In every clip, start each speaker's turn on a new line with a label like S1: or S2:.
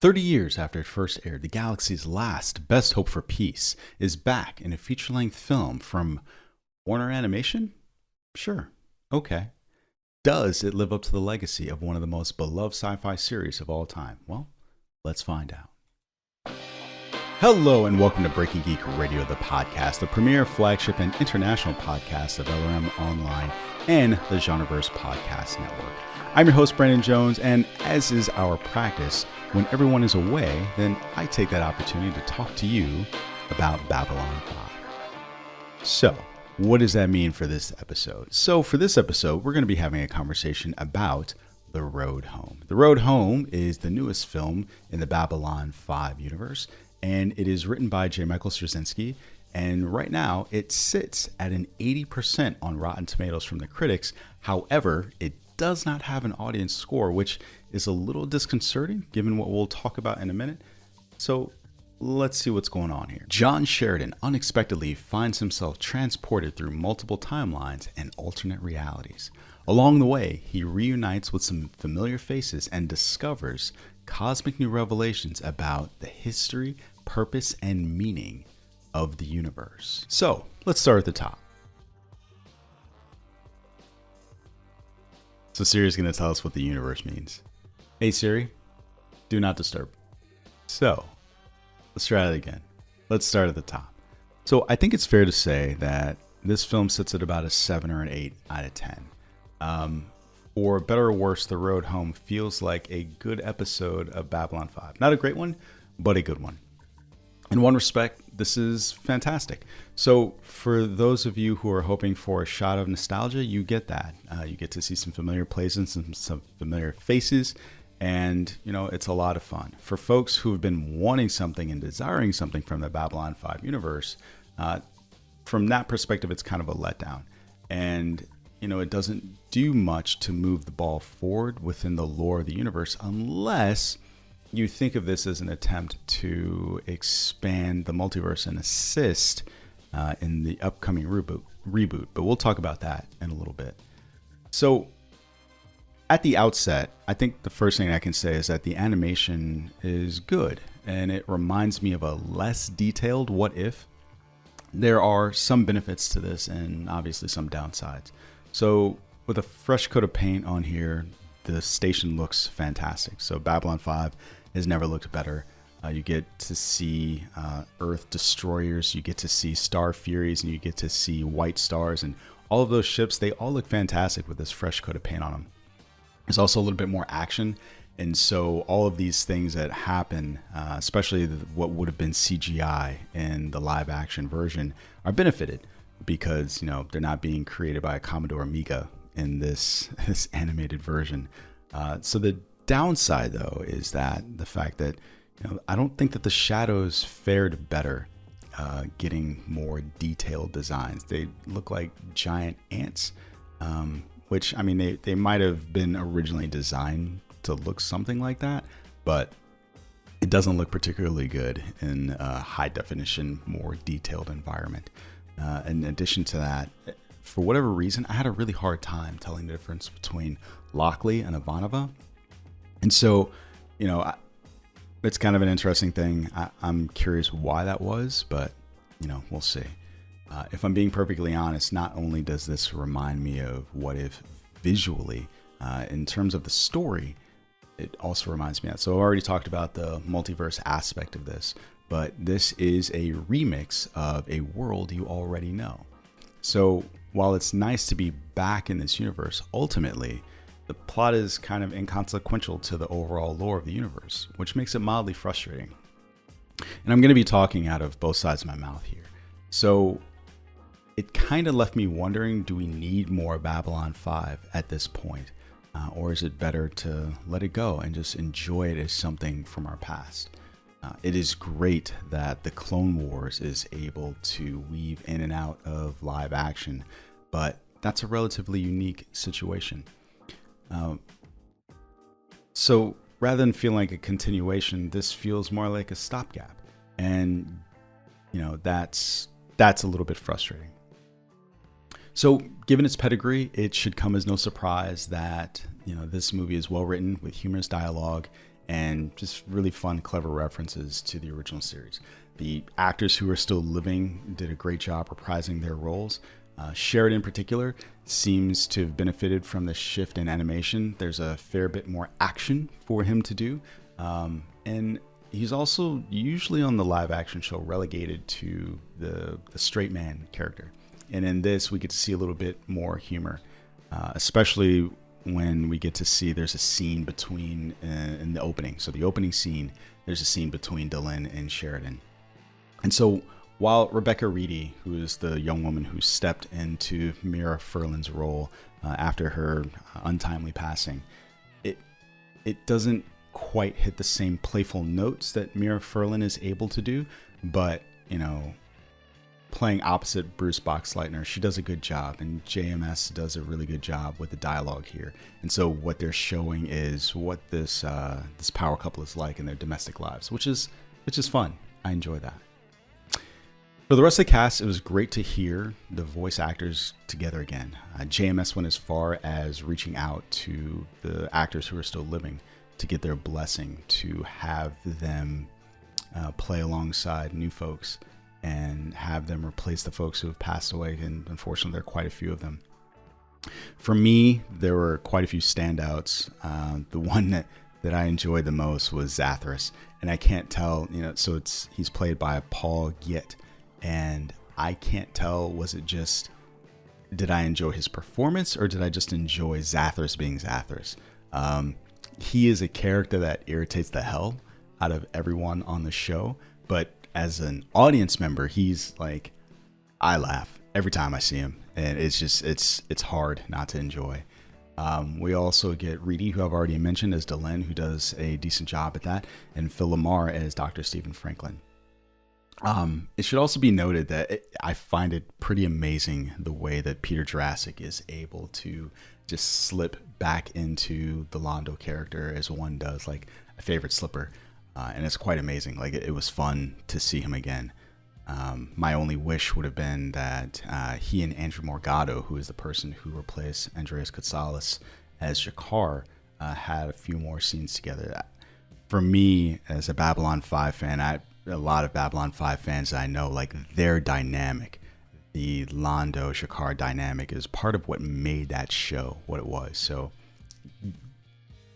S1: 30 years after it first aired, the galaxy's last best hope for peace is back in a feature-length film from Warner Animation? Sure. Okay. Does it live up to the legacy of one of the most beloved sci-fi series of all time? Well, let's find out. Hello and welcome to Breaking Geek Radio, the podcast, the premier flagship and international podcast of LRM Online and the Genreverse Podcast Network. I'm your host, Brandon Jones, and as is our practice, when everyone is away, then I take that opportunity to talk to you about Babylon 5. So, what does that mean for this episode? So, for this episode, we're going to be having a conversation about The Road Home. The Road Home is the newest film in the Babylon 5 universe, and it is written by J. Michael Straczynski, and right now it sits at an 80% on Rotten Tomatoes from the critics. However, it does not have an audience score, which is a little disconcerting given what we'll talk about in a minute. So let's see what's going on here. John Sheridan unexpectedly finds himself transported through multiple timelines and alternate realities. Along the way, he reunites with some familiar faces and discovers cosmic new revelations about the history, purpose, and meaning of the universe. So let's start at the top. So Siri's going to tell us what the universe means. Hey Siri, do not disturb. So let's try it again. Let's start at the top. So I think it's fair to say that this film sits at about a 7 or an 8 out of 10. For better or worse, The Road Home feels like a good episode of Babylon 5. Not a great one, but a good one. In one respect, this is fantastic. So for those of you who are hoping for a shot of nostalgia, you get that. You get to see some familiar places and some familiar faces, and it's a lot of fun. For folks who have been wanting something and desiring something from the Babylon 5 universe, from that perspective, it's kind of a letdown. And it doesn't do much to move the ball forward within the lore of the universe unless you think of this as an attempt to expand the multiverse and assist in the upcoming reboot. But we'll talk about that in a little bit. So at the outset, I think the first thing I can say is that the animation is good, and it reminds me of a less detailed What If. There are some benefits to this and obviously some downsides. So with a fresh coat of paint on here, the station looks fantastic. So Babylon 5 has never looked better. You get to see Earth destroyers, you get to see Star Furies, and you get to see White Stars, and all of those ships, they all look fantastic with this fresh coat of paint on them. There's also a little bit more action, and so all of these things that happen, especially what would have been CGI in the live action version, are benefited because they're not being created by a Commodore Amiga in this animated version. So the downside, though, is that the fact that I don't think that the shadows fared better getting more detailed designs. They look like giant ants, which they might have been originally designed to look something like that, but it doesn't look particularly good in a high definition, more detailed environment. In addition to that, for whatever reason, I had a really hard time telling the difference between Lockley and Ivanova. And so, it's kind of an interesting thing. I'm curious why that was, but, we'll see. If I'm being perfectly honest, not only does this remind me of What If visually, in terms of the story, it also reminds me of that. So I already talked about the multiverse aspect of this, but this is a remix of a world you already know. So while it's nice to be back in this universe, ultimately, the plot is kind of inconsequential to the overall lore of the universe, which makes it mildly frustrating. And I'm going to be talking out of both sides of my mouth here. So it kind of left me wondering, do we need more Babylon 5 at this point? Or is it better to let it go and just enjoy it as something from our past? It is great that the Clone Wars is able to weave in and out of live action, but that's a relatively unique situation. So rather than feeling like a continuation, this feels more like a stopgap. And, that's a little bit frustrating. So given its pedigree, it should come as no surprise that, this movie is well written with humorous dialogue and just really fun, clever references to the original series. The actors who are still living did a great job reprising their roles. Sheridan in particular seems to have benefited from the shift in animation. There's a fair bit more action for him to do. And he's also usually on the live action show relegated to the straight man character. And in this, we get to see a little bit more humor, especially when we get to see there's a scene between in the opening. So the opening scene, there's a scene between Dylan and Sheridan. And so while Rebecca Reedy, who is the young woman who stepped into Mira Furlan's role after her untimely passing, it doesn't quite hit the same playful notes that Mira Furlan is able to do, but playing opposite Bruce Boxleitner, she does a good job, and JMS does a really good job with the dialogue here. And so what they're showing is what this power couple is like in their domestic lives, which is fun. I enjoy that. For the rest of the cast, it was great to hear the voice actors together again. JMS went as far as reaching out to the actors who are still living to get their blessing to have them play alongside new folks and have them replace the folks who have passed away. And unfortunately, there are quite a few of them. For me, there were quite a few standouts. The one that I enjoyed the most was Zathras. And I can't tell, so he's played by Paul Giet. And I can't tell, did I enjoy his performance or did I just enjoy Zathras being Zathras? He is a character that irritates the hell out of everyone on the show. But as an audience member, he's like, I laugh every time I see him. And it's hard not to enjoy. We also get Reedy, who I've already mentioned, as Delenn, who does a decent job at that. And Phil Lamar as Dr. Stephen Franklin. It should also be noted that I find it pretty amazing the way that Peter Jurassic is able to just slip back into the Londo character as one does, like a favorite slipper. And it's quite amazing. Like it was fun to see him again. My only wish would have been that he and Andrew Morgado, who is the person who replaced Andreas Katsalas as Jakar, had a few more scenes together. For me, as a Babylon 5 fan, a lot of Babylon 5 fans that I know, like their dynamic, the Londo Jakar dynamic, is part of what made that show what it was. So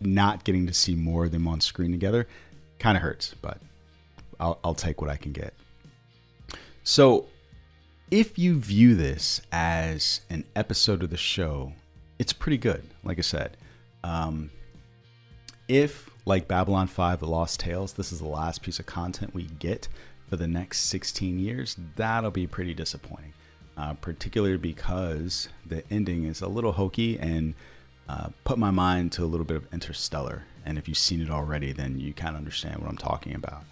S1: not getting to see more of them on screen together kind of hurts, but I'll take what I can get. So if you view this as an episode of the show, it's pretty good. Like I said, if like Babylon 5, The Lost Tales, this is the last piece of content we get for the next 16 years, that'll be pretty disappointing. Particularly because the ending is a little hokey and put my mind to a little bit of Interstellar. And if you've seen it already, then you kind of understand what I'm talking about.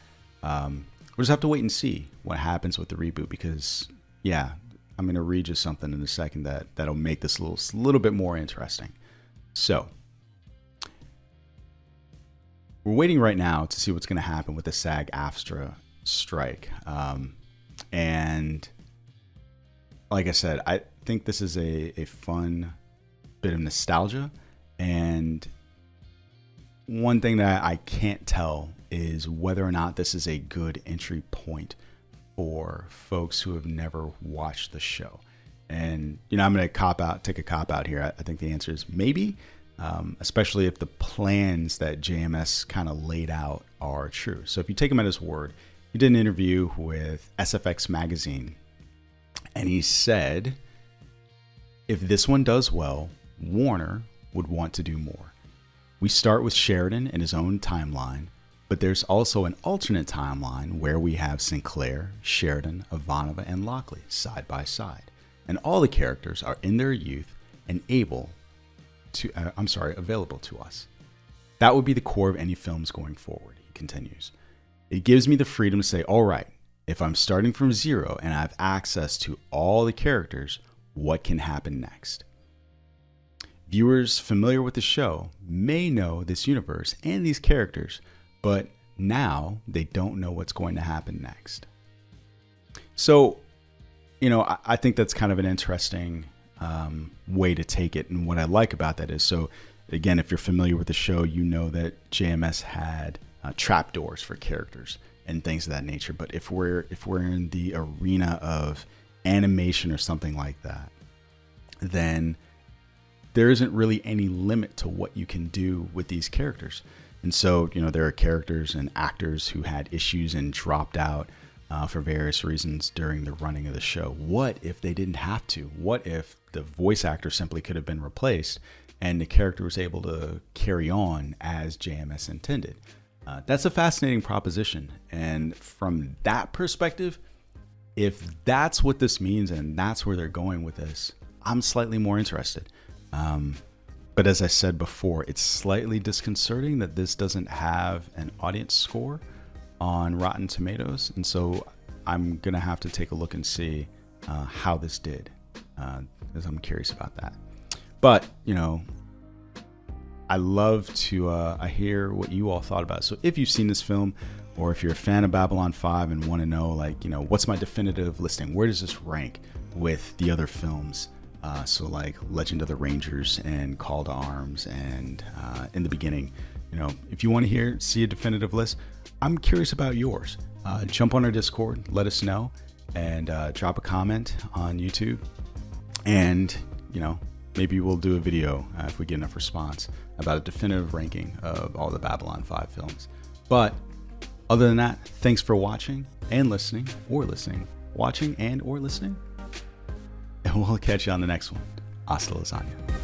S1: We'll just have to wait and see what happens with the reboot because, yeah, I'm going to read you something in a second that'll make this a little bit more interesting. So we're waiting right now to see what's going to happen with the SAG-AFTRA strike. And like I said, I think this is a fun bit of nostalgia. And one thing that I can't tell is whether or not this is a good entry point for folks who have never watched the show. And, I'm going to take a cop out here. I think the answer is maybe. Especially if the plans that JMS kind of laid out are true. So if you take him at his word, he did an interview with SFX Magazine, and he said, if this one does well, Warner would want to do more. We start with Sheridan in his own timeline, but there's also an alternate timeline where we have Sinclair, Sheridan, Ivanova, and Lockley side by side. And all the characters are in their youth and available to us. That would be the core of any films going forward, he continues. It gives me the freedom to say, all right, if I'm starting from zero and I have access to all the characters, what can happen next? Viewers familiar with the show may know this universe and these characters, but now they don't know what's going to happen next. So, I think that's kind of an interesting way to take it. And what I like about that is, so again, if you're familiar with the show, you know that JMS had trapdoors for characters and things of that nature. But if we're in the arena of animation or something like that, then there isn't really any limit to what you can do with these characters. And so, there are characters and actors who had issues and dropped out for various reasons during the running of the show. What if they didn't have to? What if the voice actor simply could have been replaced and the character was able to carry on as JMS intended? That's a fascinating proposition. And from that perspective, if that's what this means and that's where they're going with this, I'm slightly more interested. But as I said before, it's slightly disconcerting that this doesn't have an audience score on Rotten Tomatoes. And so I'm going to have to take a look and see how this did, because I'm curious about that. But, I love to I hear what you all thought about it. So if you've seen this film, or if you're a fan of Babylon 5 and want to know, what's my definitive listing? Where does this rank with the other films? So like Legend of the Rangers and Call to Arms and In the Beginning. If you want to see a definitive list, I'm curious about yours. Jump on our Discord, let us know, and drop a comment on YouTube. And, maybe we'll do a video if we get enough response about a definitive ranking of all the Babylon 5 films. But other than that, thanks for watching and listening, watching and or listening. And we'll catch you on the next one. Hasta lasagna.